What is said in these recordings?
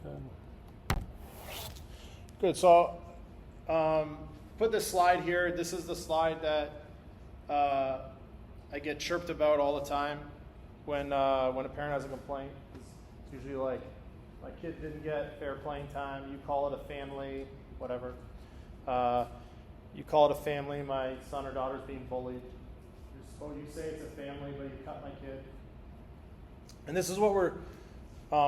Good. Good. So, put this slide here. This is the slide that I get chirped about all the time when a parent has a complaint. It's usually like, my kid didn't get fair playing time. You call it a family, whatever. You call it a family. My son or daughter's being bullied. You say it's a family, but you cut my kid. And this is what we're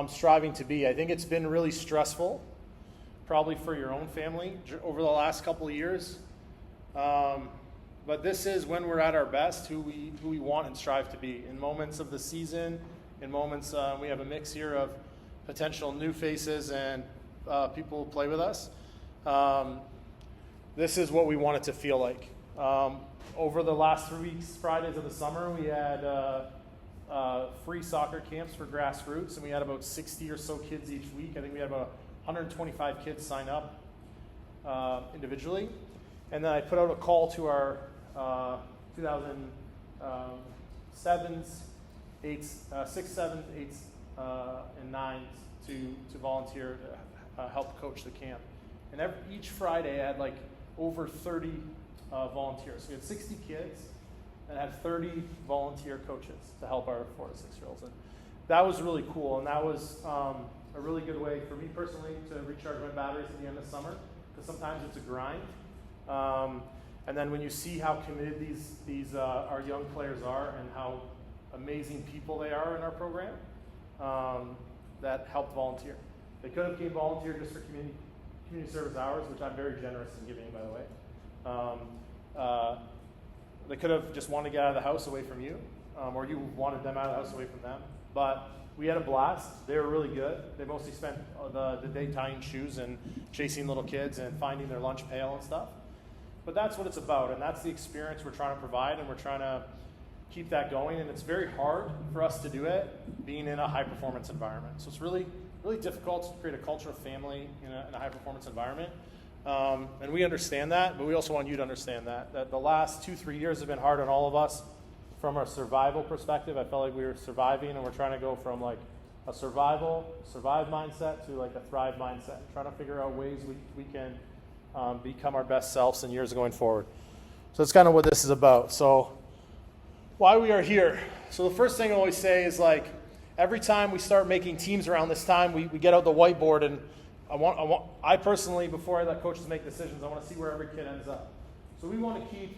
striving to be. I think it's been really stressful, probably for your own family over the last couple of years. But this is when we're at our best, who we want and strive to be. In moments of the season, in moments we have a mix here of potential new faces and people who play with us. This is what we want it to feel like. Over the last 3 weeks, Fridays of the summer, we had free soccer camps for grassroots, and we had about 60 or so kids each week. I think we had about 125 kids sign up individually. And then I put out a call to our 2007s, 8s, 6th, 7th, 8s, and 9s to volunteer to help coach the camp. And each Friday I had like over 30 volunteers. So we had 60 kids and had 30 volunteer coaches to help our 4 to 6-year-olds. And that was really cool. And that was a really good way for me personally to recharge my batteries at the end of summer, because sometimes it's a grind. And then when you see how committed these our young players are and how amazing people they are in our program, that helped volunteer. They could have came volunteer just for community service hours, which I'm very generous in giving, by the way. They could have just wanted to get out of the house away from you, or you wanted them out of the house away from them. But we had a blast. They were really good. They mostly spent the day tying shoes and chasing little kids and finding their lunch pail and stuff. But that's what it's about, and that's the experience we're trying to provide, and we're trying to keep that going. And it's very hard for us to do it being in a high-performance environment. So it's really, really difficult to create a culture of family in a high-performance environment. And we understand that, but we also want you to understand that the last 2-3 years have been hard on all of us from a survival perspective. I felt like we were surviving, and we're trying to go from like a survive mindset to like a thrive mindset, trying to figure out ways we can become our best selves in years going forward. So that's kind of what this is about. So why we are here. So the first thing I always say is, like, every time we start making teams around this time, we get out the whiteboard, and I personally, before I let coaches make decisions, I want to see where every kid ends up. So we want to keep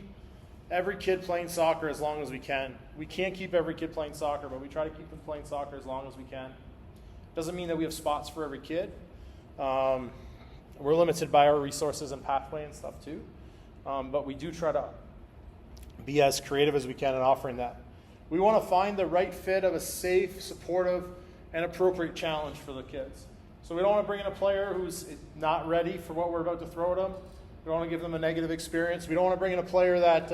every kid playing soccer as long as we can. We can't keep every kid playing soccer, but we try to keep them playing soccer as long as we can. Doesn't mean that we have spots for every kid. We're limited by our resources and pathway and stuff too. But we do try to be as creative as we can in offering that. We want to find the right fit of a safe, supportive, and appropriate challenge for the kids. So we don't want to bring in a player who's not ready for what we're about to throw at them. We don't want to give them a negative experience. We don't want to bring in a player that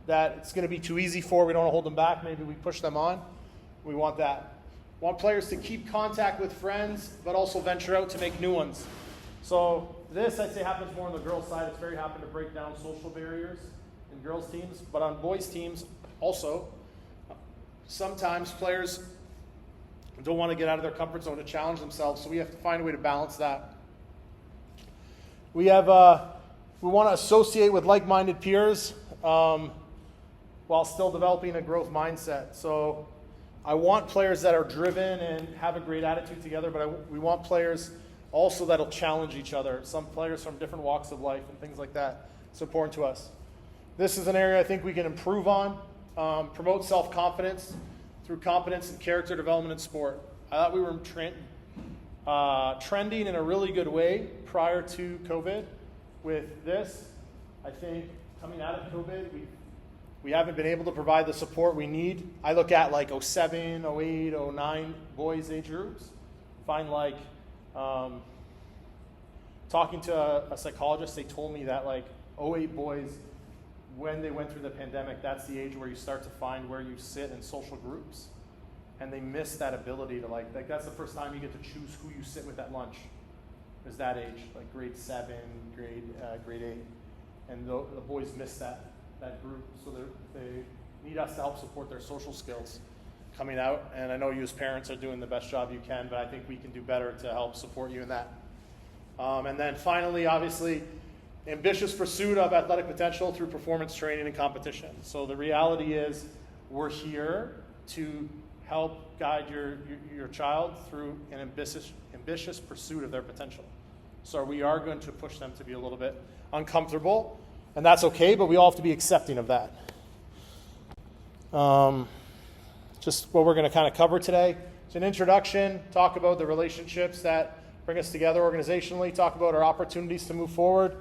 it's going to be too easy for. We don't want to hold them back. Maybe we push them on. We want that. We want players to keep contact with friends, but also venture out to make new ones. So this, I'd say, happens more on the girls' side. It's very happen to break down social barriers in girls' teams. But on boys' teams, also, sometimes players don't want to get out of their comfort zone to challenge themselves, so we have to find a way to balance that. We want to associate with like-minded peers while still developing a growth mindset. So I want players that are driven and have a great attitude together, but we want players also that'll challenge each other. Some players from different walks of life and things like that. It's important to us. This is an area I think we can improve on. Promote self-confidence through competence and character development in sport. I thought we were trending in a really good way prior to COVID with this. I think coming out of COVID, we haven't been able to provide the support we need. I look at like 07, 08, 09 boys age groups. Find like, talking to a psychologist, they told me that like 08 boys, when they went through the pandemic, that's the age where you start to find where you sit in social groups. And they miss that ability to like that's the first time you get to choose who you sit with at lunch. Is that age, like grade 7, grade 8. And the boys miss that group, so they need us to help support their social skills. coming out, and I know you as parents are doing the best job you can, but I think we can do better to help support you in that. And then finally, obviously, ambitious pursuit of athletic potential through performance training and competition. So the reality is we're here to help guide your child through an ambitious pursuit of their potential. So we are going to push them to be a little bit uncomfortable, and that's okay, but we all have to be accepting of that. Just what we're going to kind of cover today. It's an introduction, talk about the relationships that bring us together organizationally, talk about our opportunities to move forward,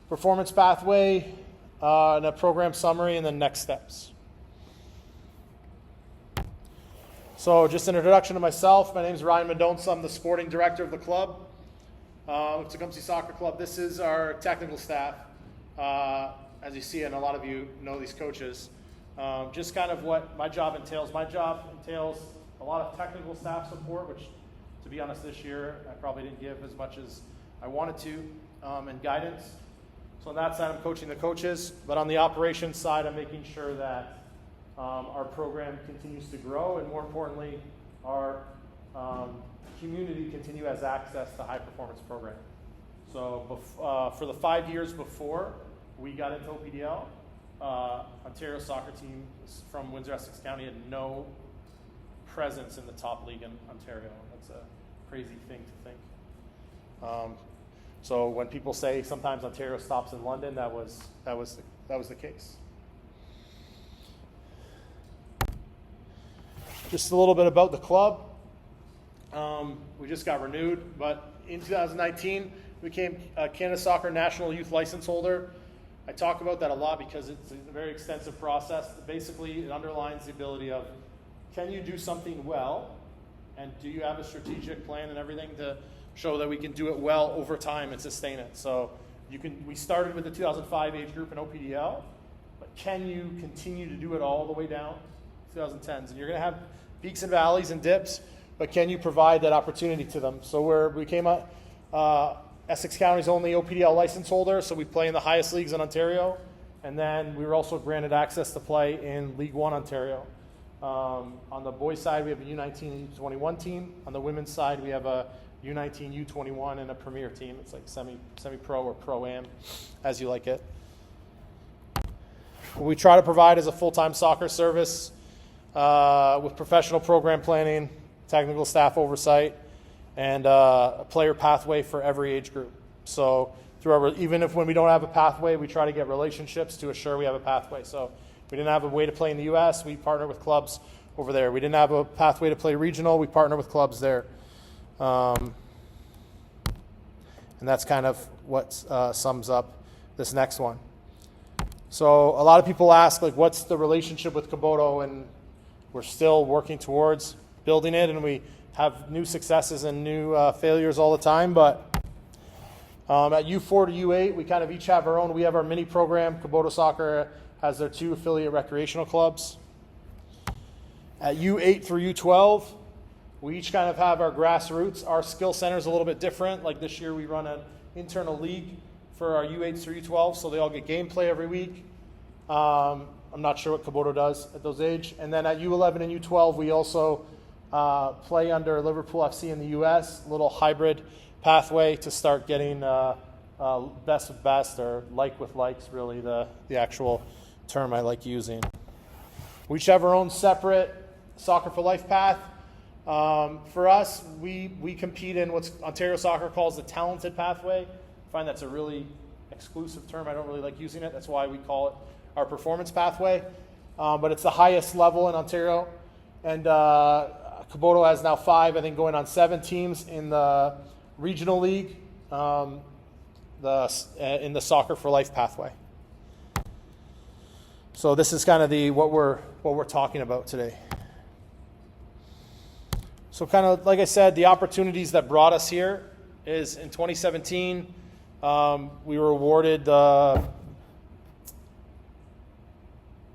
performance pathway, and a program summary, and then next steps. So just an introduction to myself. My name is Ryan Mendonca. I'm the sporting director of the club, Tecumseh Soccer Club. This is our technical staff. As you see, and a lot of you know these coaches. Just kind of what my job entails. My job entails a lot of technical staff support, which, to be honest, this year I probably didn't give as much as I wanted to, and guidance. So on that side, I'm coaching the coaches, but on the operations side, I'm making sure that our program continues to grow, and more importantly, our community continue has access to high-performance programming. So for the 5 years before we got into OPDL, Ontario soccer team from Windsor-Essex County had no presence in the top league in Ontario. That's a crazy thing to think. So when people say sometimes Ontario stops in London, that was the case. Just a little bit about the club. We just got renewed, but in 2019 we became a Canada Soccer National Youth License holder. I talk about that a lot because it's a very extensive process. Basically, it underlines the ability of, can you do something well, and do you have a strategic plan and everything to show that we can do it well over time and sustain it. So we started with the 2005 age group in OPDL, but can you continue to do it all the way down to 2010s? And you're going to have peaks and valleys and dips, but can you provide that opportunity to them? So we came up, Essex County's only OPDL license holder, so we play in the highest leagues in Ontario. And then we were also granted access to play in League1 Ontario. On the boys' side, we have a U19 and U21 team. On the women's side, we have a U19, U21, and a premier team. It's like semi-pro or pro-am, as you like it. What we try to provide is a full-time soccer service with professional program planning, technical staff oversight, and a player pathway for every age group. So even if when we don't have a pathway, we try to get relationships to assure we have a pathway. So if we didn't have a way to play in the U.S., we partner with clubs over there. We didn't have a pathway to play regional, we partner with clubs there. And that's kind of what sums up this next one. So a lot of people ask, like, what's the relationship with Kubota? And we're still working towards building it, and we have new successes and new failures all the time. But at U4 to U8, we kind of each have our own. We have our mini program. Kubota Soccer has their 2 affiliate recreational clubs. At U8 through U12, we each kind of have our grassroots. Our skill center is a little bit different. Like this year, we run an internal league for our U8 through U12, so they all get gameplay every week. I'm not sure what Kubota does at those age. And then at U11 and U12, we also play under Liverpool FC in the U.S., a little hybrid pathway to start getting best of best, or like with likes, really the actual term I like using. We each have our own separate Soccer for Life path. For us, we compete in what Ontario Soccer calls the talented pathway. I find that's a really exclusive term. I don't really like using it. That's why we call it our performance pathway. But it's the highest level in Ontario. And Kubota has now 5, I think going on 7 teams in the regional league in the Soccer for Life pathway. So this is kind of what we're talking about today. So kind of like I said, the opportunities that brought us here is in 2017, we were awarded the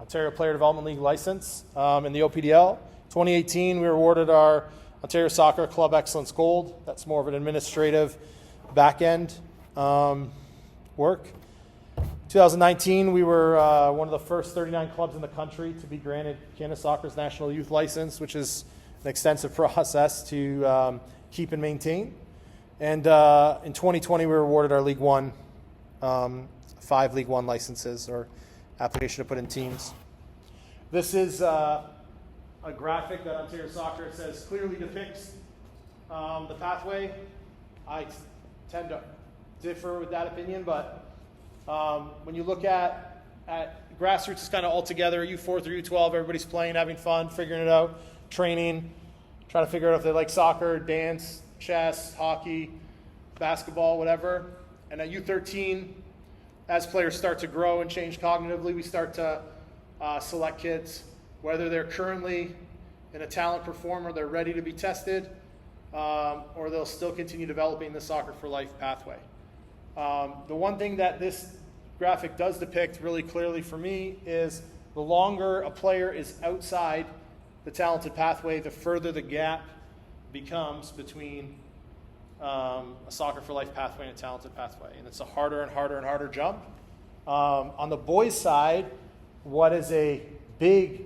Ontario Player Development League license in the OPDL. 2018, we were awarded our Ontario Soccer Club Excellence Gold. That's more of an administrative back-end work. 2019, we were one of the first 39 clubs in the country to be granted Canada Soccer's National Youth License, which is an extensive process to keep and maintain. And in 2020, we were awarded our League 1, 5 League 1 licenses or application to put in teams. This is a graphic that Ontario Soccer says clearly depicts the pathway. I tend to differ with that opinion, but when you look at grassroots, it's kind of all together. U4 through U12, everybody's playing, having fun, figuring it out, training, trying to figure out if they like soccer, dance, chess, hockey, basketball, whatever. And at U13, as players start to grow and change cognitively, we start to select kids, whether they're currently in a talent performer, they're ready to be tested, or they'll still continue developing the Soccer for Life pathway. The one thing that this graphic does depict really clearly for me is the longer a player is outside the talented pathway, the further the gap becomes between a Soccer for Life pathway and a talented pathway. And it's a harder and harder and harder jump. On the boys' side, what is a big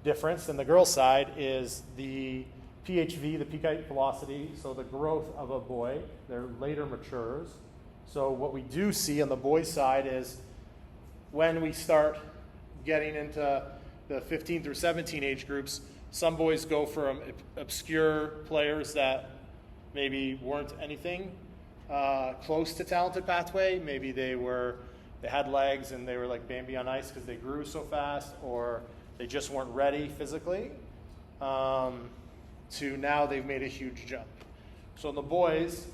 difference than the girls' side is the PHV, the peak height velocity, so the growth of a boy, their later matures. So what we do see on the boys' side is when we start getting into the 15 through 17 age groups, some boys go from obscure players that maybe weren't anything close to talented pathway. Maybe they had legs and they were like Bambi on ice because they grew so fast, or they just weren't ready physically, to now they've made a huge jump. So in the boys,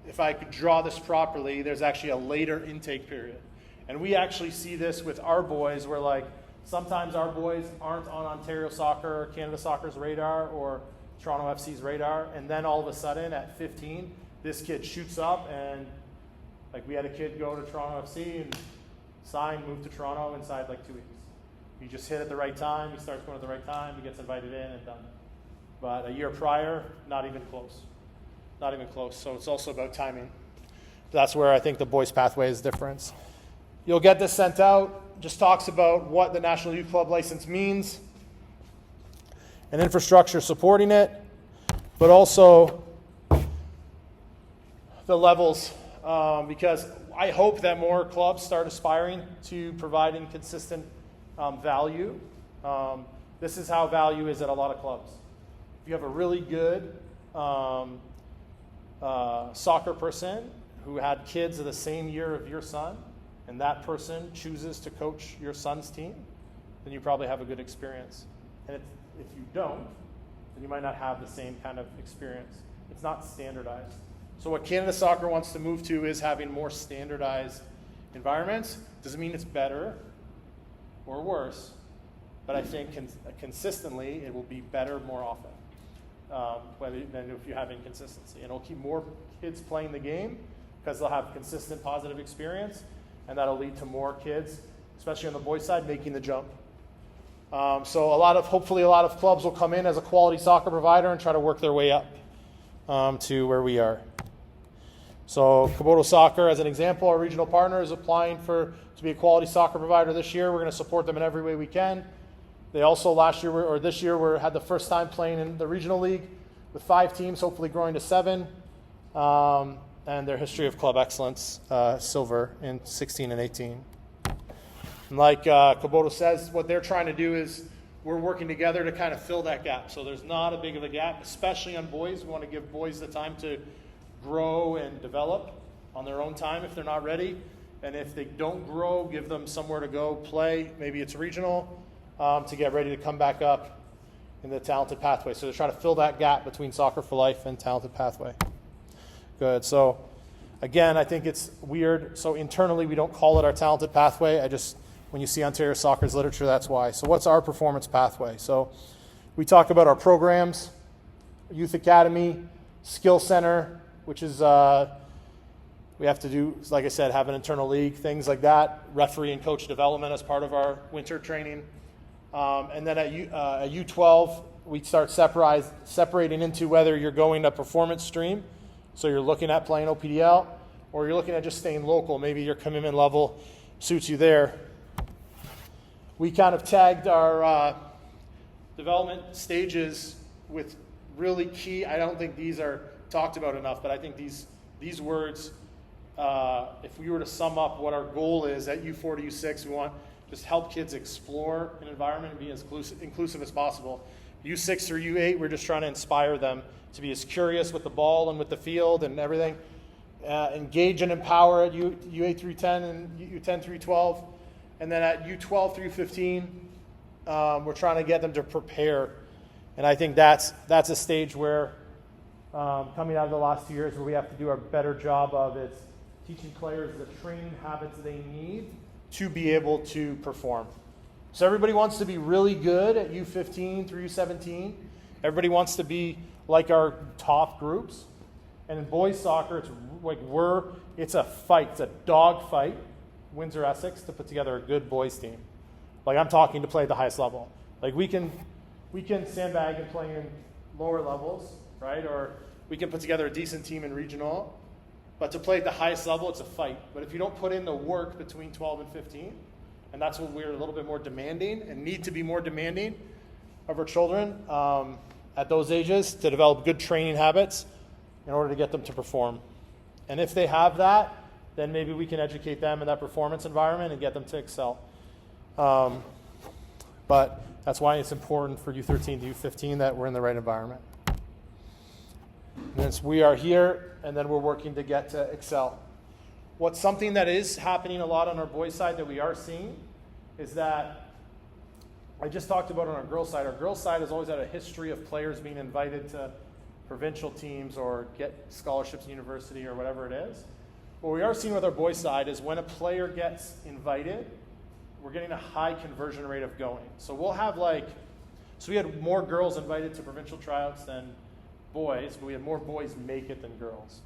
if I could draw this properly, there's actually a later intake period. And we actually see this with our boys where like sometimes our boys aren't on Ontario Soccer or Canada Soccer's radar or Toronto FC's radar, and then all of a sudden at 15, this kid shoots up, and like we had a kid go to Toronto FC and sign, move to Toronto inside like 2 weeks. He just hit at the right time, he starts going at the right time, he gets invited in and done. But a year prior, not even close. Not even close. So it's also about timing. That's where I think the boys' pathway is different. You'll get this sent out. Just talks about what the National Youth Club license means and infrastructure supporting it, but also the levels, because I hope that more clubs start aspiring to providing consistent value. This is how value is at a lot of clubs. If you have a really good soccer person who had kids of the same year of your son, and that person chooses to coach your son's team, then you probably have a good experience. And if you don't, then you might not have the same kind of experience. It's not standardized. So what Canada Soccer wants to move to is having more standardized environments. Doesn't mean it's better or worse, but I think consistently it will be better more often. Than if you have inconsistency. And it'll keep more kids playing the game because they'll have consistent positive experience, and that'll lead to more kids, especially on the boys' side, making the jump. So hopefully a lot of clubs will come in as a quality soccer provider and try to work their way up to where we are. So Kubota Soccer, as an example, our regional partner is applying to be a quality soccer provider this year. We're going to support them in every way we can. They also this year had the first time playing in the regional league with 5 teams, hopefully growing to 7. And their history of club excellence, silver in 16 and 18. And like Kubota says, what they're trying to do is we're working together to kind of fill that gap. So there's not a big of a gap, especially on boys. We want to give boys the time to grow and develop on their own time if they're not ready. And if they don't grow, give them somewhere to go play. Maybe it's regional. To get ready to come back up in the talented pathway. So they're trying to fill that gap between Soccer for Life and talented pathway. Good. So again, I think it's weird. So internally, we don't call it our talented pathway. When you see Ontario Soccer's literature, that's why. So what's our performance pathway? So we talk about our programs, Youth Academy, Skill Center, which is we have to do, like I said, have an internal league, things like that, referee and coach development as part of our winter training. And then at U12, we start separating into whether you're going a performance stream, so you're looking at playing OPDL, or you're looking at just staying local. Maybe your commitment level suits you there. We kind of tagged our development stages with really key, I don't think these are talked about enough, but I think these words, if we were to sum up what our goal is at U4 to U6, we want just help kids explore an environment and be as inclusive as possible. U6 through U8, we're just trying to inspire them to be as curious with the ball and with the field and everything. Engage and empower at U8 through 10 and U10 through 12. And then at U12 through 15, we're trying to get them to prepare. And I think that's a stage where, coming out of the last 2 years, where we have to do a better job of is teaching players the training habits they need to be able to perform. So everybody wants to be really good at U15 through U17. Everybody wants to be like our top groups. And in boys soccer, it's a fight. It's a dog fight, Windsor Essex, to put together a good boys team. Like, I'm talking to play at the highest level. Like, we can sandbag and play in lower levels, right? Or we can put together a decent team in regional. But to play at the highest level, it's a fight. But if you don't put in the work between 12 and 15, and that's what we're a little bit more demanding and need to be more demanding of our children at those ages, to develop good training habits in order to get them to perform. And if they have that, then maybe we can educate them in that performance environment and get them to excel. But that's why it's important for U13 to U15 that we're in the right environment. And we are here, and then we're working to get to excel. What's something that is happening a lot on our boys' side that we are seeing is that I just talked about on our girls' side. Our girls' side has always had a history of players being invited to provincial teams or get scholarships in university or whatever it is. What we are seeing with our boys' side is when a player gets invited, we're getting a high conversion rate of going. So we'll have so we had more girls invited to provincial tryouts than boys, but we had more boys make it than girls.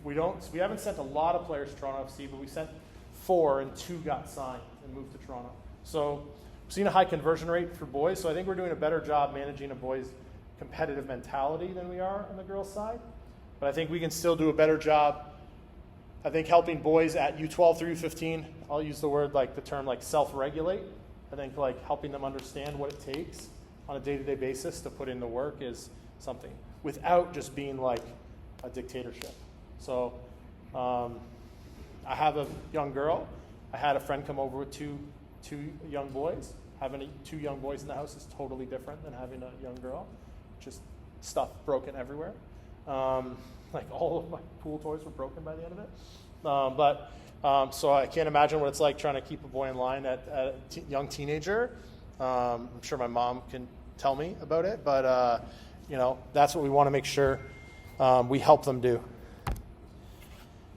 We haven't sent a lot of players to Toronto FC, but we sent 4 and 2 got signed and moved to Toronto. So we've seen a high conversion rate for boys, so I think we're doing a better job managing a boys' competitive mentality than we are on the girls' side. But I think we can still do a better job, I think, helping boys at U12 through U15. I'll use the term self-regulate. I think helping them understand what it takes on a day-to-day basis to put in the work is something, without just being like a dictatorship. So I have a young girl. I had a friend come over with two young boys. Having 2 young boys in the house is totally different than having a young girl. Just stuff broken everywhere. All of my pool toys were broken by the end of it. So I can't imagine what it's like trying to keep a boy in line at a young teenager. I'm sure my mom can tell me about it, but that's what we want to make sure we help them do.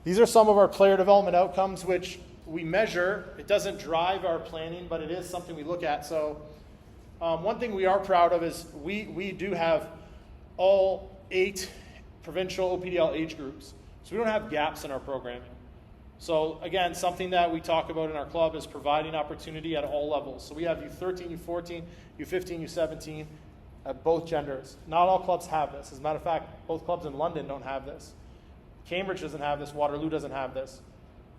These are some of our player development outcomes, which we measure. It doesn't drive our planning, but it is something we look at. So one thing we are proud of is we do have all 8 provincial OPDL age groups. So we don't have gaps in our programming. So again, something that we talk about in our club is providing opportunity at all levels. So we have U13, U14, U15, U17 at both genders. Not all clubs have this. As a matter of fact, both clubs in London don't have this. Cambridge doesn't have this. Waterloo doesn't have this.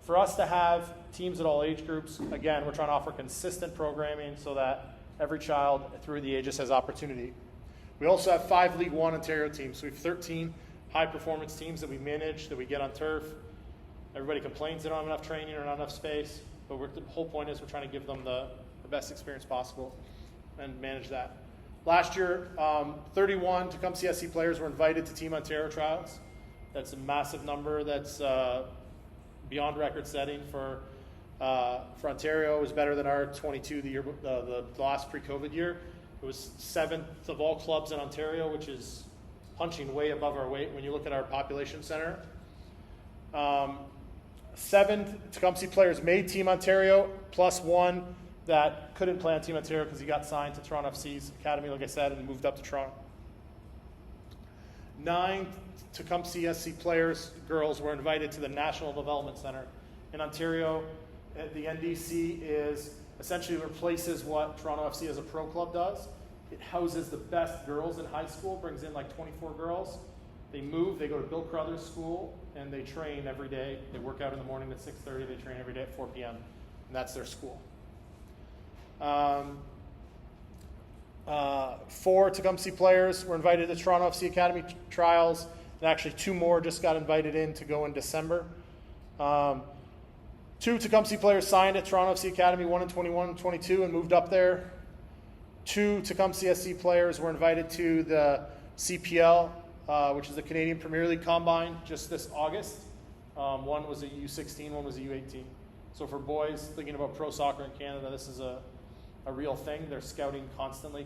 For us to have teams at all age groups, again, we're trying to offer consistent programming so that every child through the ages has opportunity. We also have 5 League 1 Ontario teams. So we have 13 high-performance teams that we manage, that we get on turf. Everybody complains they don't have enough training or not enough space, but the whole point is we're trying to give them the best experience possible and manage that. Last year, 31 Tecumseh SC players were invited to Team Ontario tryouts. That's a massive number. That's beyond record-setting for Ontario. It was better than our 22 the last pre-COVID year. It was 7th of all clubs in Ontario, which is punching way above our weight when you look at our population center. 7 Tecumseh players made Team Ontario, plus 1 that couldn't play on Team Ontario because he got signed to Toronto FC's academy, like I said, and moved up to Toronto. 9 Tecumseh SC players, girls, were invited to the National Development Center in Ontario. The NDC essentially replaces what Toronto FC as a pro club does. It houses the best girls in high school, brings in 24 girls. They move, they go to Bill Carruthers School, and they train every day. They work out in the morning at 6:30, they train every day at 4 p.m. And and that's their school. 4 Tecumseh players were invited to Toronto FC Academy trials, and actually 2 more just got invited in to go in December. 2 Tecumseh players signed at Toronto FC Academy, 1 in 21 and 22, and moved up there. 2 Tecumseh SC players were invited to the CPL, which is the Canadian Premier League Combine, just this August. One was a U16, one was a U18. So for boys thinking about pro soccer in Canada, this is a real thing. They're scouting constantly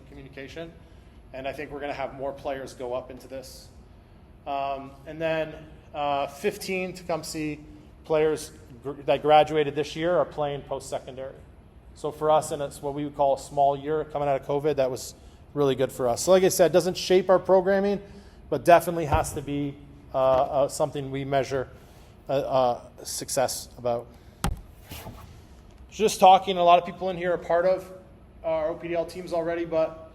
communication. And I think we're going to have more players go up into this. And then 15 Tecumseh players that graduated this year are playing post-secondary. So for us, and it's what we would call a small year coming out of COVID, that was really good for us. So like I said, it doesn't shape our programming, but definitely has to be something we measure success about. Just talking, a lot of people in here are part of our OPDL teams already, but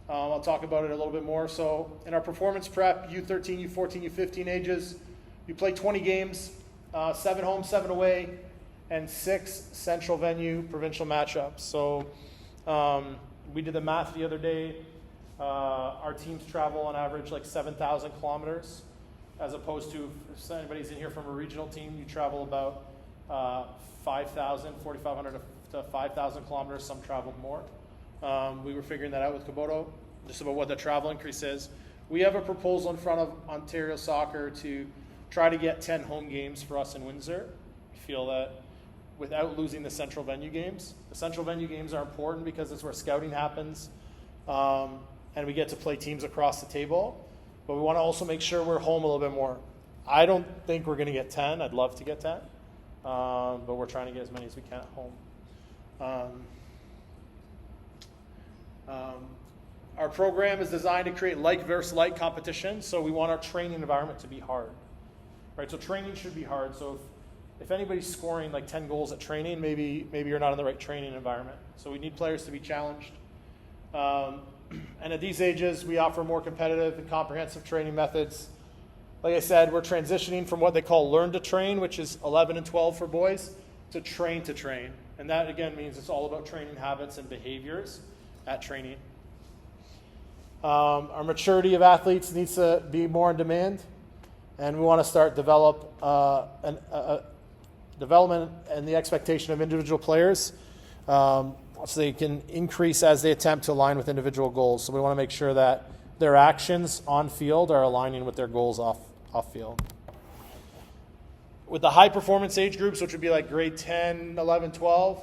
I'll talk about it a little bit more. So in our performance prep, U13, U14, U15 ages, we play 20 games, 7 home, 7 away, and 6 central venue provincial matchups. So we did the math the other day. Our teams travel on average like 7,000 kilometers, as opposed to, if anybody's in here from a regional team, you travel about 4,500 to 5,000 kilometers. Some travel more. We were figuring that out with Kubota, just about what the travel increase is. We have a proposal in front of Ontario Soccer to try to get 10 home games for us in Windsor. We feel that without losing the central venue games. The central venue games are important because it's where scouting happens, and we get to play teams across the table. But we want to also make sure we're home a little bit more. I don't think we're going to get 10. I'd love to get 10. But we're trying to get as many as we can at home. Our program is designed to create like versus like competition, so we want our training environment to be hard. Right? So training should be hard. So if anybody's scoring like 10 goals at training, maybe you're not in the right training environment. So we need players to be challenged. And at these ages, we offer more competitive and comprehensive training methods. Like I said, we're transitioning from what they call learn to train, which is 11 and 12 for boys, to train to train. And that, again, means it's all about training habits and behaviors at training. Our maturity of athletes needs to be more in demand, and we want to start development and the expectation of individual players so they can increase as they attempt to align with individual goals. So we want to make sure that their actions on field are aligning with their goals off field. With the high performance age groups, which would be like grade 10, 11, 12,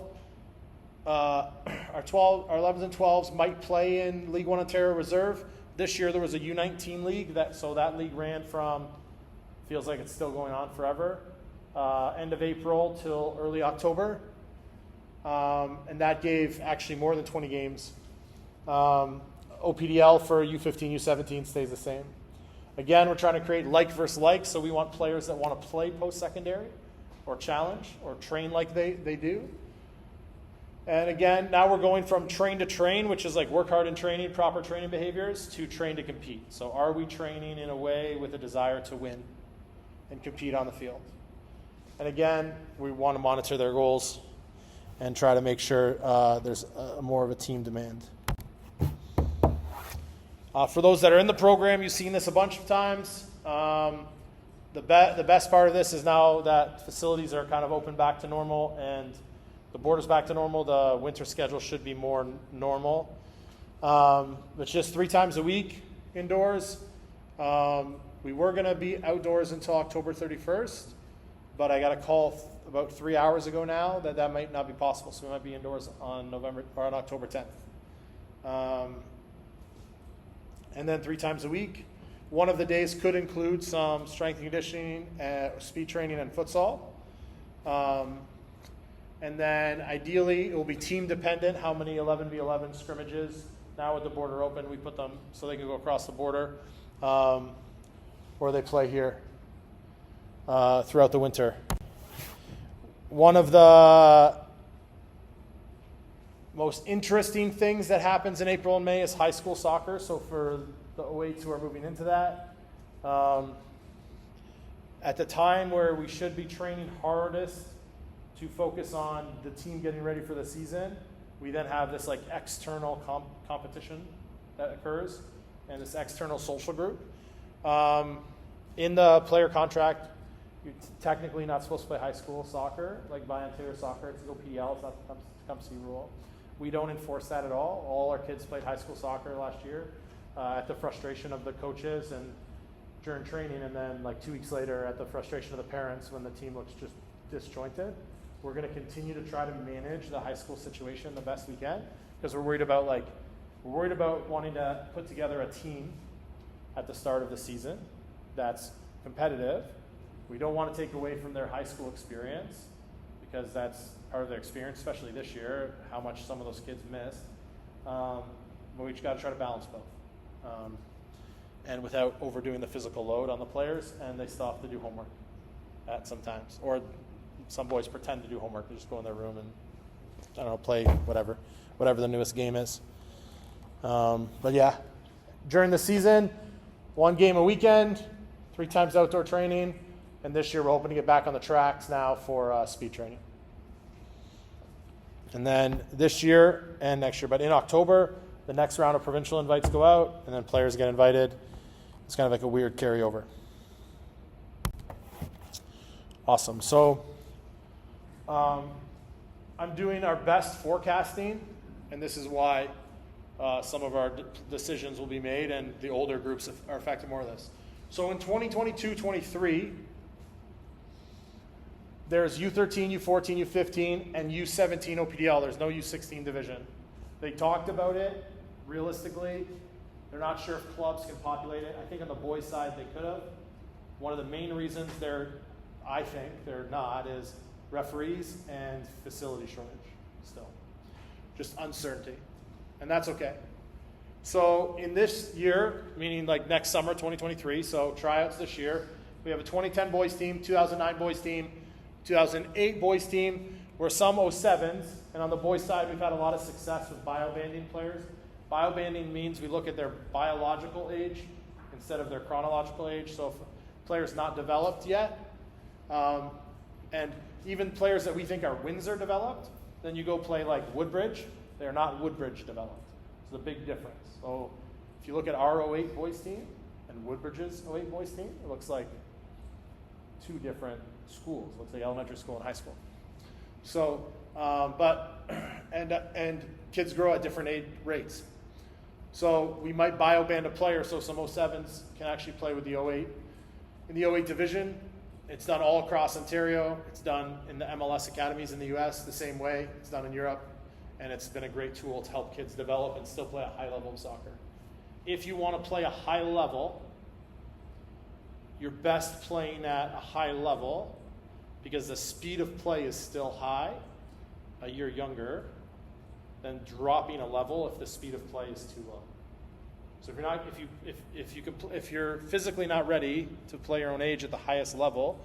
our 11s and 12s might play in League 1 Ontario Reserve. This year there was a U19 league, so that league ran from, feels like it's still going on forever, end of April till early October. And that gave actually more than 20 games. OPDL for U15, U17 stays the same. Again, we're trying to create like versus like, so we want players that want to play post-secondary or challenge or train like they do. And again, now we're going from train to train, which is like work hard in training, proper training behaviors, to train to compete. So are we training in a way with a desire to win and compete on the field? And again, we want to monitor their goals and try to make sure there's more of a team demand. For those that are in the program, you've seen this a bunch of times. The best part of this is now that facilities are kind of open back to normal and the border's back to normal, the winter schedule should be more normal. It's just 3 times a week indoors. We were going to be outdoors until October 31st, but I got a call about 3 hours ago now that might not be possible, so we might be indoors on October 10th. And then 3 times a week. One of the days could include some strength and conditioning, speed training, and futsal. And then ideally, it will be team dependent, how many 11v11 scrimmages. Now with the border open, we put them so they can go across the border, or they play here throughout the winter. One of the most interesting things that happens in April and May is high school soccer. So for the 08s who are moving into that, at the time where we should be training hardest to focus on the team getting ready for the season, we then have this like external competition that occurs and this external social group. In the player contract, you're technically not supposed to play high school soccer, like by Ontario Soccer. It's OPDL, it's not the Tecumseh rule. We don't enforce that at all. All our kids played high school soccer last year at the frustration of the coaches and during training, and then like 2 weeks later at the frustration of the parents when the team looks just disjointed. We're going to continue to try to manage the high school situation the best we can because we're worried about wanting to put together a team at the start of the season that's competitive. We don't want to take away from their high school experience because that's part of their experience, especially this year, how much some of those kids missed. But we just got to try to balance both. And without overdoing the physical load on the players, and they still have to do homework at sometimes. Or some boys pretend to do homework. They just go in their room and, I don't know, play whatever the newest game is. But yeah, during the season, 1 game a weekend, 3 times outdoor training, and this year we're hoping to get back on the tracks now for speed training. And then this year and next year, but in October, the next round of provincial invites go out, and then players get invited. It's kind of like a weird carryover. Awesome. So I'm doing our best forecasting, and this is why some of our decisions will be made, and the older groups are affected more of this. So in 2022-23, there's U13, U14, U15, and U17 OPDL. There's no U16 division. They talked about it. Realistically, they're not sure if clubs can populate it. I think on the boys' side they could have. One of the main reasons I think they're not is referees and facility shortage still. Just uncertainty. And that's okay. So in this year, meaning like next summer, 2023, so tryouts this year, we have a 2010 boys team, 2009 boys team, 2008 boys team. We're some 07s, and on the boys' side, we've had a lot of success with biobanding players. Biobanding means we look at their biological age instead of their chronological age. So if a player's not developed yet, and even players that we think are Windsor developed, then you go play like Woodbridge. They're not Woodbridge developed. It's a big difference. So if you look at our 08 boys team and Woodbridge's 08 boys team, it looks like 2 different schools. It looks like elementary school and high school. So, and kids grow at different age rates. So we might bioband a player so some 07s can actually play with the 08. In the 08 division, it's done all across Ontario. It's done in the MLS academies in the US the same way. It's done in Europe. And it's been a great tool to help kids develop and still play a high level of soccer. If you want to play a high level, you're best playing at a high level because the speed of play is still high, a year younger, than dropping a level if the speed of play is too low. So if you're physically not ready to play your own age at the highest level,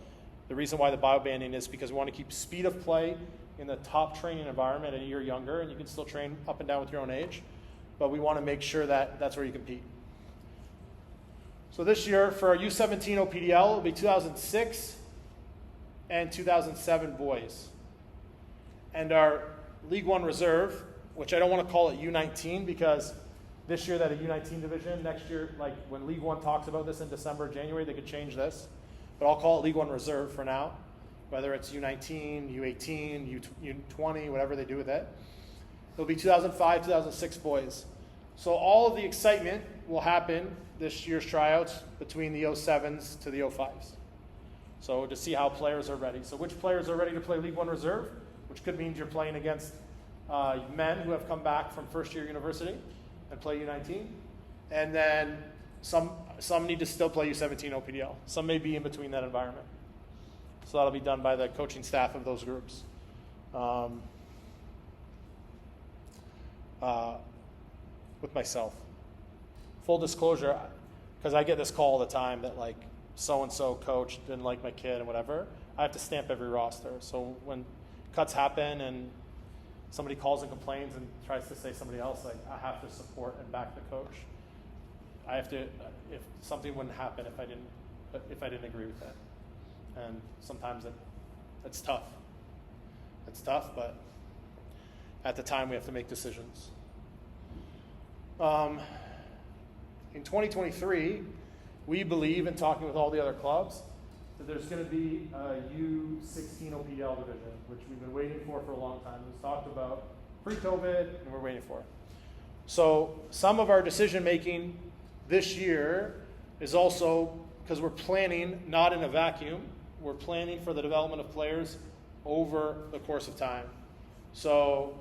the reason why the biobanding is because we want to keep speed of play in the top training environment at a year younger, and you can still train up and down with your own age, but we want to make sure that that's where you compete. So this year for our U17 OPDL, it'll be 2006 and 2007 boys. And our League 1 reserve, which I don't want to call it U19 because this year that a U19 division, next year, like when League 1 talks about this in December, January, they could change this. But I'll call it League 1 reserve for now, whether it's U19, U18, U20, whatever they do with it. It'll be 2005, 2006 boys. So all of the excitement will happen this year's tryouts between the 07s to the 05s. So to see how players are ready. So which players are ready to play League 1 reserve, which could mean you're playing against men who have come back from first year university and play U19. And then some need to still play U17 OPDL. Some may be in between that environment. So that'll be done by the coaching staff of those groups. With myself. Full disclosure, because I get this call all the time that like so-and-so coach didn't like my kid and whatever, I have to stamp every roster. So when cuts happen and somebody calls and complains and tries to say somebody else, like I have to support and back the coach. I have to, if something wouldn't happen if I didn't agree with that. And sometimes it's tough. It's tough, but at the time we have to make decisions. In 2023, we believe, in talking with all the other clubs, that there's going to be a U16 OPDL division, which we've been waiting for a long time. It was talked about pre-COVID, and we're waiting for it. So some of our decision making this year is also because we're planning not in a vacuum. We're planning for the development of players over the course of time. So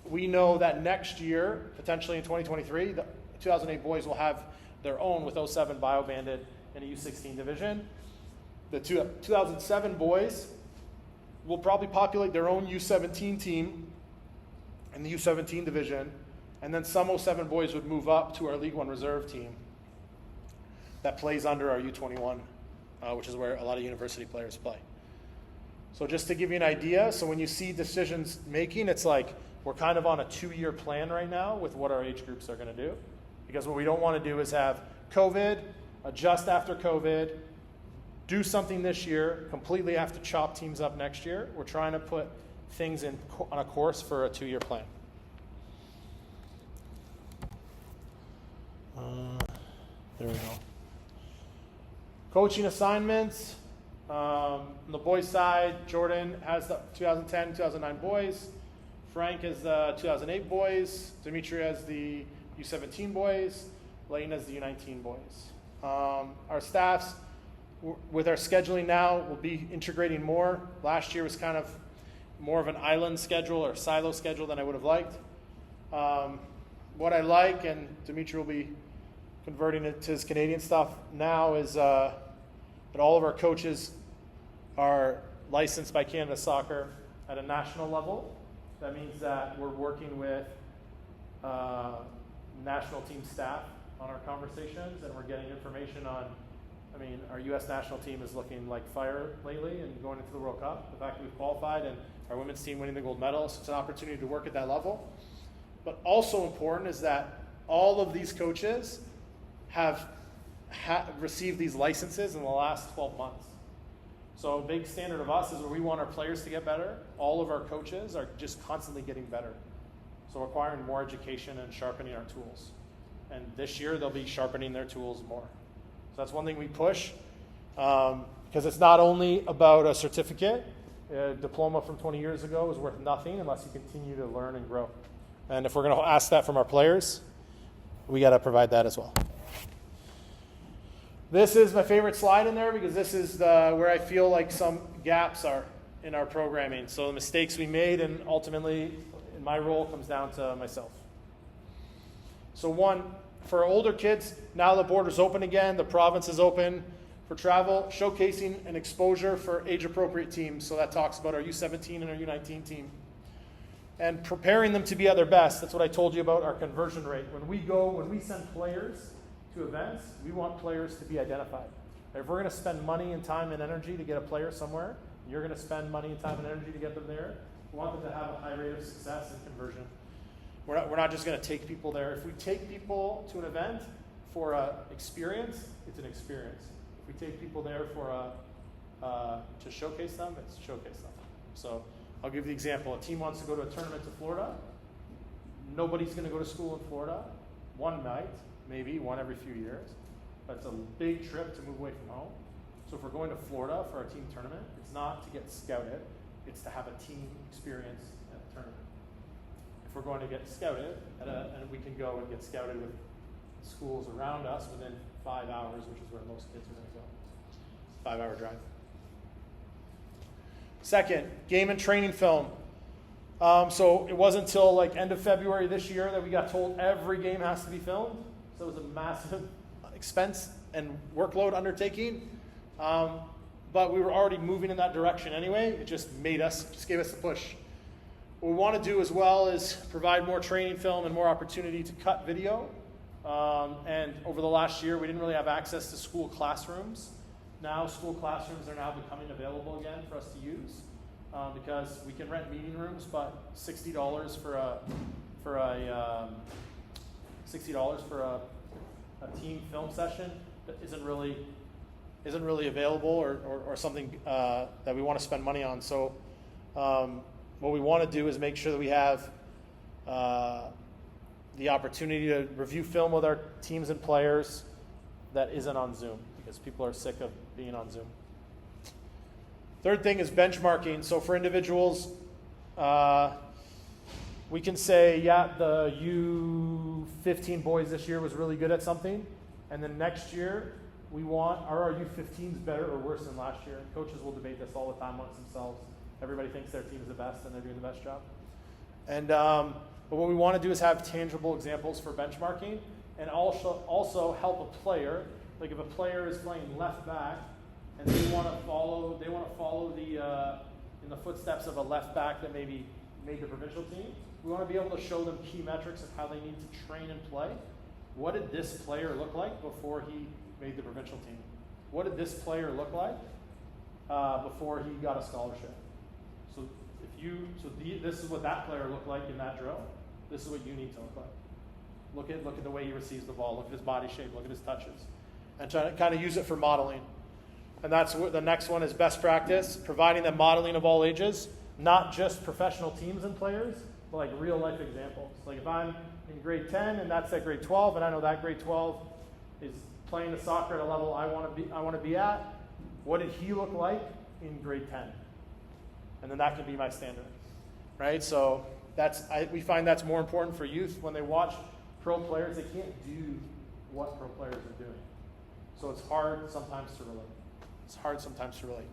we know that next year, potentially in 2023, the 2008 boys will have their own with 07 bio-banded in a U16 division. The 2007 boys will probably populate their own U17 team in the U17 division, and then some 07 boys would move up to our League 1 reserve team that plays under our U21, which is where a lot of university players play. So just to give you an idea, so when you see decisions making, it's like we're kind of on a 2-year plan right now with what our age groups are going to do. Because what we don't want to do is have COVID, adjust after COVID, do something this year, completely have to chop teams up next year. We're trying to put things on a course for a 2-year plan. There we go. Coaching assignments. On the boys' side, Jordan has the 2010, 2009 boys. Frank has the 2008 boys. Dimitri has the U17 boys. Layton has the U19 boys. Our staffs, with our scheduling now, will be integrating more. Last year was kind of more of an island schedule or silo schedule than I would have liked. What I like, and Dimitri will be converting it to his Canadian stuff now, is that all of our coaches are licensed by Canada Soccer at a national level. That means that we're working with national team staff on our conversations, and we're getting information on, our U.S. national team is looking like fire lately and going into the World Cup. The fact that we've qualified and our women's team winning the gold medal, so it's an opportunity to work at that level. But also important is that all of these coaches have received these licenses in the last 12 months. So a big standard of us is where we want our players to get better. All of our coaches are just constantly getting better. So requiring more education and sharpening our tools. And this year they'll be sharpening their tools more. So that's one thing we push, because it's not only about a certificate. A diploma from 20 years ago is worth nothing unless you continue to learn and grow. And if we're going to ask that from our players, we got to provide that as well. This is my favorite slide in there because this is where I feel like some gaps are in our programming. So the mistakes we made, and ultimately in my role comes down to myself. So one, for older kids, now the border's open again, the province is open for travel, showcasing an exposure for age-appropriate teams. So that talks about our U17 and our U19 team. And preparing them to be at their best. That's what I told you about our conversion rate. When we send players to events, we want players to be identified. If we're going to spend money and time and energy to get a player somewhere, you're going to spend money and time and energy to get them there. We want them to have a high rate of success and conversion. We're not just going to take people there. If we take people to an event for an experience, it's an experience. If we take people there for to showcase them, it's showcase them. So I'll give you the example. A team wants to go to a tournament to Florida. Nobody's going to go to school in Florida. One night, maybe one every few years. But it's a big trip to move away from home. So if we're going to Florida for our team tournament, it's not to get scouted. It's to have a team experience at the tournament. If we're going to get scouted, and we can go and get scouted with schools around us within 5 hours, which is where most kids are going to go. 5-hour drive. Second, game and training film. So it wasn't until end of February this year that we got told every game has to be filmed. So it was a massive expense and workload undertaking. But we were already moving in that direction anyway. It just gave us a push. What we want to do as well is provide more training film and more opportunity to cut video. And over the last year, we didn't really have access to school classrooms. Now school classrooms are now becoming available again for us to use because we can rent meeting rooms, but $60 for a team film session isn't really available or something that we want to spend money on. So What we want to do is make sure that we have the opportunity to review film with our teams and players that isn't on Zoom, because people are sick of being on Zoom. Third thing is benchmarking. So for individuals, we can say, yeah, the U15 boys this year was really good at something, and then next year we want, are our U15s better or worse than last year? Coaches will debate this all the time amongst themselves. Everybody thinks their team is the best and they're doing the best job. And but what we want to do is have tangible examples for benchmarking, and also help a player. Like if a player is playing left back and they want to follow the in the footsteps of a left back that maybe made the provincial team, we want to be able to show them key metrics of how they need to train and play. What did this player look like before he made the provincial team? What did this player look like before he got a scholarship? This is what that player looked like in that drill. This is what you need to look like. Look at the way he receives the ball. Look at his body shape. Look at his touches, and try to kind of use it for modeling. And that's what the next one is: best practice, providing them modeling of all ages, not just professional teams and players, but like real life examples. Like if I'm in grade 10 and that's at grade 12, and I know that grade 12 is playing the soccer at a level I want to be at. What did he look like in grade 10? And then that can be my standard, right? So we find that's more important for youth. When they watch pro players, they can't do what pro players are doing. So it's hard sometimes to relate.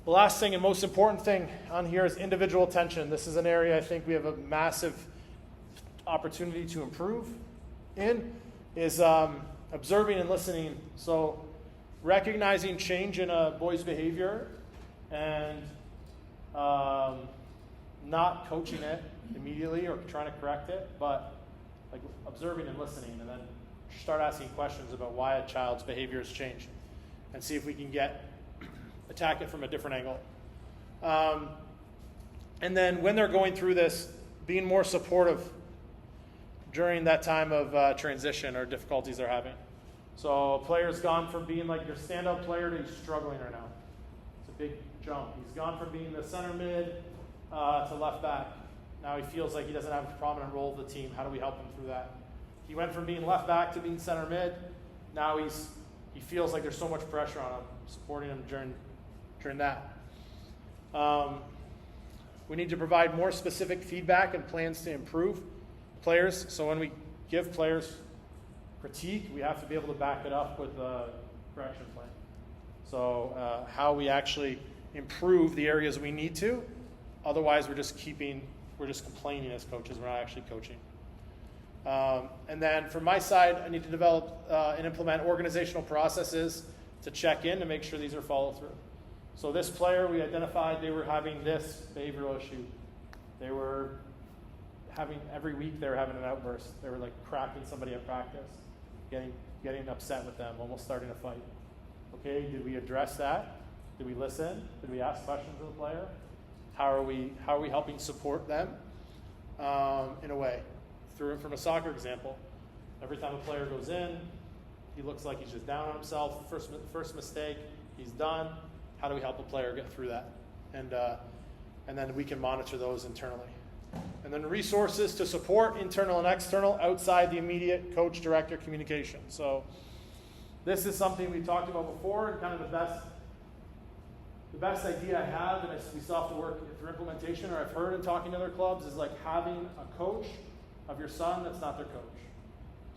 The last thing and most important thing on here is individual attention. This is an area I think we have a massive opportunity to improve in, is observing and listening. So recognizing change in a boy's behavior and not coaching it immediately or trying to correct it, but like observing and listening, and then start asking questions about why a child's behavior has changed, and see if we can attack it from a different angle. And then when they're going through this, being more supportive during that time of transition or difficulties they're having. So a player's gone from being like your standout player to he's struggling right now. It's a big jump. He's gone from being the center mid to left back. Now he feels like he doesn't have a prominent role of the team. How do we help him through that? He went from being left back to being center mid. Now he feels like there's so much pressure on him, supporting him during that. We need to provide more specific feedback and plans to improve players. So when we give players critique, we have to be able to back it up with a correction plan. So how we actually improve the areas we need to. Otherwise, we're just complaining as coaches. We're not actually coaching. And then from my side, I need to develop and implement organizational processes to check in to make sure these are followed through. So this player, we identified they were having this behavioral issue. They were every week they were having an outburst. They were like cracking somebody at practice, getting upset with them, almost starting a fight. Okay, did we address that? Did we listen? Did we ask questions of the player? How are we helping support them in a way? From a soccer example, every time a player goes in, he looks like he's just down on himself. First mistake, he's done. How do we help a player get through that? And then we can monitor those internally. And then resources to support internal and external outside the immediate coach-director communication. So this is something we talked about before, and kind of the best idea I have, and we still have to work through implementation, or I've heard in talking to other clubs, is like having a coach of your son that's not their coach.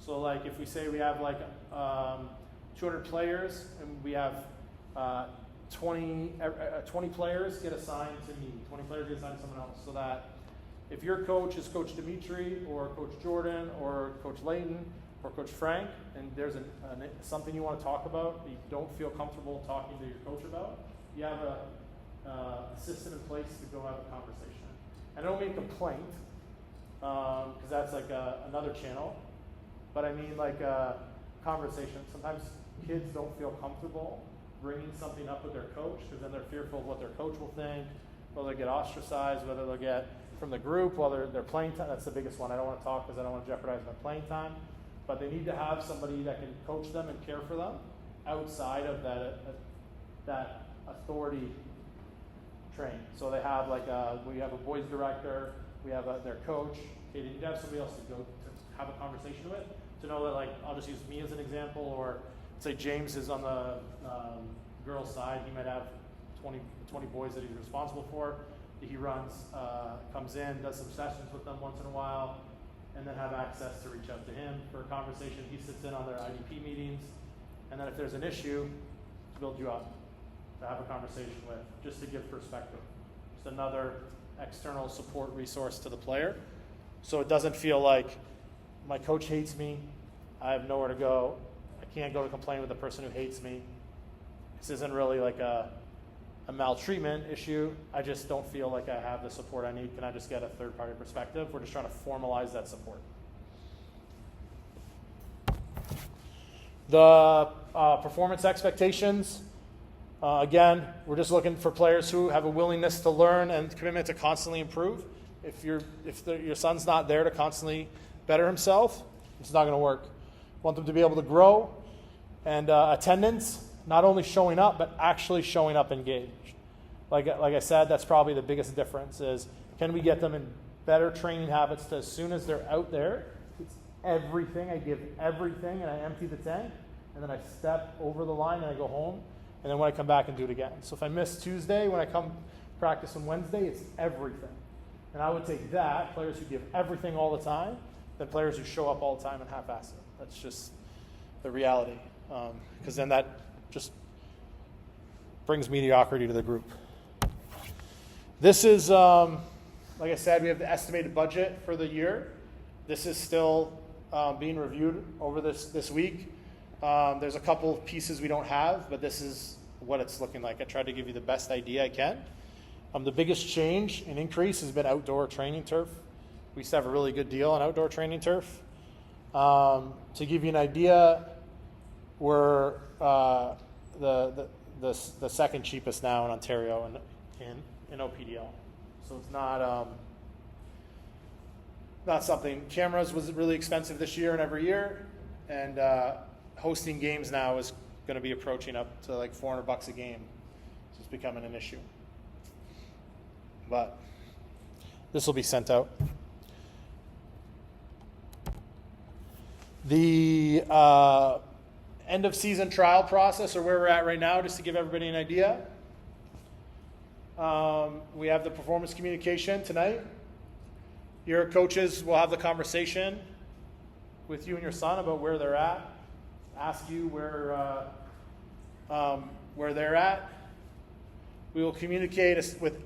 So like if we say we have like 200 players and we have 20 players get assigned to me, 20 players get assigned to someone else, so that if your coach is Coach Dimitri or Coach Jordan or Coach Layton or Coach Frank, and there's something you want to talk about that you don't feel comfortable talking to your coach about, you have a system in place to go have a conversation. I don't mean complaint, because that's like another channel, but I mean like a conversation. Sometimes kids don't feel comfortable bringing something up with their coach because then they're fearful of what their coach will think, whether they get ostracized, whether they'll get from the group, whether they're playing time. That's the biggest one. I don't want to talk because I don't want to jeopardize my playing time, but they need to have somebody that can coach them and care for them outside of that authority train. So they have we have a boys director, we have their coach. Okay, they need to have somebody else to go to have a conversation with, to know that, like, I'll just use me as an example, or say James is on the girls' side. He might have 20 boys that he's responsible for. He runs, comes in, does some sessions with them once in a while, and then have access to reach out to him for a conversation. He sits in on their IDP meetings, and then if there's an issue, to build you up, to have a conversation with, just to give perspective. Just another external support resource to the player, so it doesn't feel like my coach hates me, I have nowhere to go, I can't go to complain with the person who hates me. This isn't really like a maltreatment issue. I just don't feel like I have the support I need. Can I just get a third-party perspective? We're just trying to formalize that support. The performance expectations, again, we're just looking for players who have a willingness to learn and commitment to constantly improve. If your son's not there to constantly better himself, it's not going to work. Want them to be able to grow, and attendance, not only showing up, but actually showing up engaged. Like I said, that's probably the biggest difference is, can we get them in better training habits to, as soon as they're out there, it's everything. I give everything, and I empty the tank, and then I step over the line, and I go home, and then when I come back and do it again. So if I miss Tuesday, when I come practice on Wednesday, it's everything. And I would take that, players who give everything all the time, than players who show up all the time and half-ass it. That's just the reality. Because then that just brings mediocrity to the group. This is, like I said, we have the estimated budget for the year. This is still being reviewed over this week. There's a couple pieces we don't have, but this is what it's looking like. I tried to give you the best idea I can. The biggest change and increase has been outdoor training turf. We used to have a really good deal on outdoor training turf. To give you an idea, we're the second cheapest now in Ontario in OPDL. So it's not something. Cameras was really expensive this year and every year, and hosting games now is going to be approaching up to like $400 a game. So it's becoming an issue. But this will be sent out. The end of season trial process, or where we're at right now, just to give everybody an idea. We have the performance communication tonight. Your coaches will have the conversation with you and your son about where they're at. Ask you where they're at. We will communicate with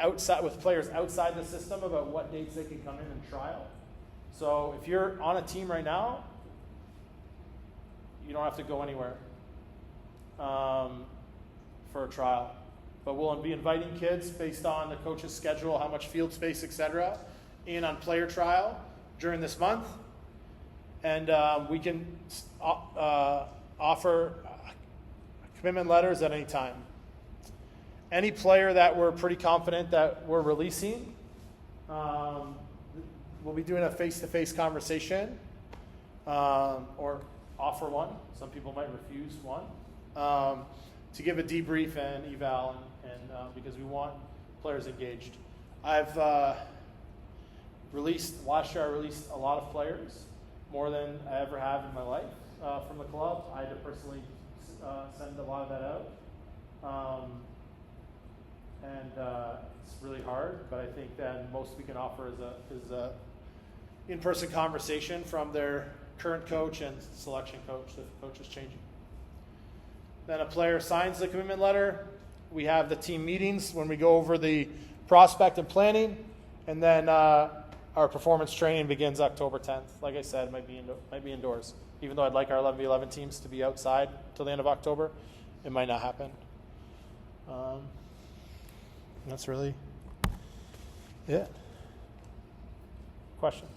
players outside the system about what dates they can come in and trial. So if you're on a team right now, you don't have to go anywhere for a trial. But we'll be inviting kids based on the coach's schedule, how much field space, etc., in on player trial during this month. And we can offer commitment letters at any time. Any player that we're pretty confident that we're releasing, we'll be doing a face-to-face conversation or offer one. Some people might refuse one to give a debrief and eval, and because we want players engaged. I've last year I released a lot of players, more than I ever have in my life from the club. I had to personally send a lot of that out. And it's really hard, but I think that most we can offer is a in-person conversation from their current coach and selection coach. The coach is changing. Then a player signs the commitment letter. We have the team meetings when we go over the prospect and planning, and then our performance training begins October 10th. Like I said, might be indoors. Even though I'd like our 11v11 teams to be outside till the end of October, it might not happen. That's really it. Questions?